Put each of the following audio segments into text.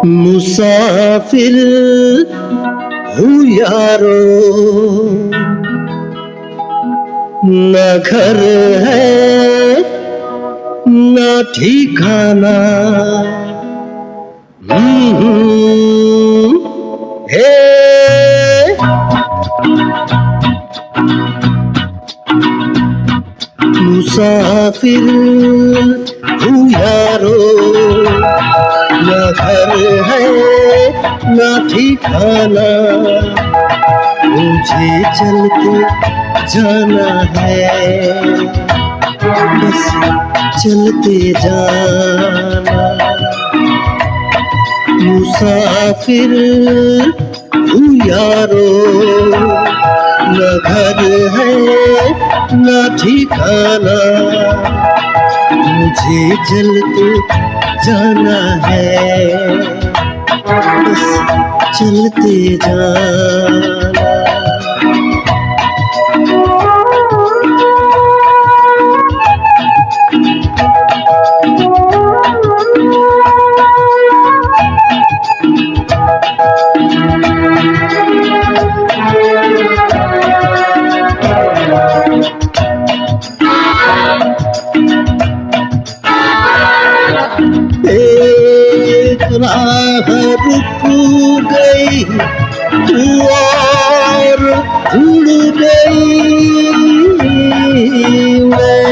मुसाफिर हूँ यारो, न घर है न ठिकाना। हे मुसाफिर हूँ यारो, न घर है न ठिकाना। मुझे चलते जाना है, बस चलते जाना। मुसाफिर हूँ यारो, न घर है न ठिकाना। मुझे चलते जाना है, बस चलते जाना। एक राह रुक गई तू और जुड़ गई, मैं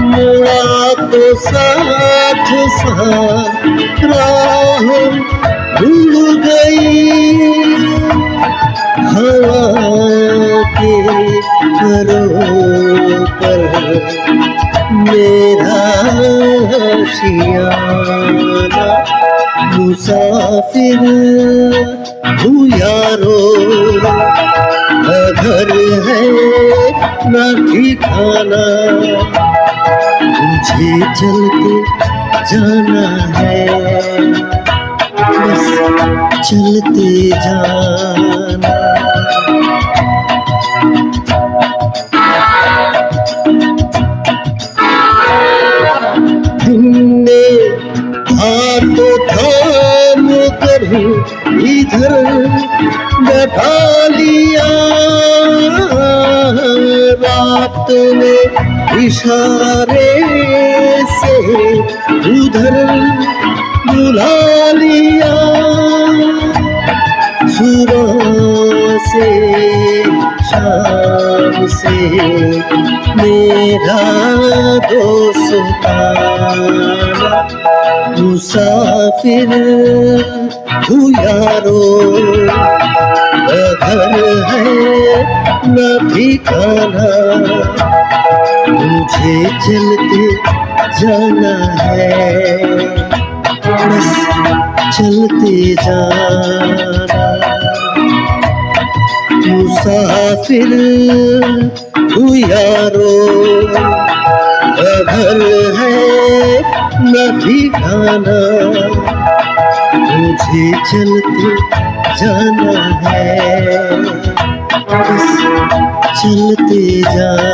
मुड़ा तो साथ साथ राह भूल गई। हवा के परों पर मेरा आशियाना। मुसाफिर हूँ यारो, न घर है न ठिकाना। मुझे चलते जाना है, बस चलते जाना। तुमने हाथों थाम कर इधर बैठा लिया, रात में इशारे से उधर बुला लिया। सुबह से शाम से मेरा दोस्ताना। मुसाफिर हूँ यारो, न घर है न ठिकाना। मुझे चलते जाना है, बस चलते जाना। मुसाफिर हूँ यारो, न घर है न ठिकाना। मुझे चलते जाना है, बस चलते जाना।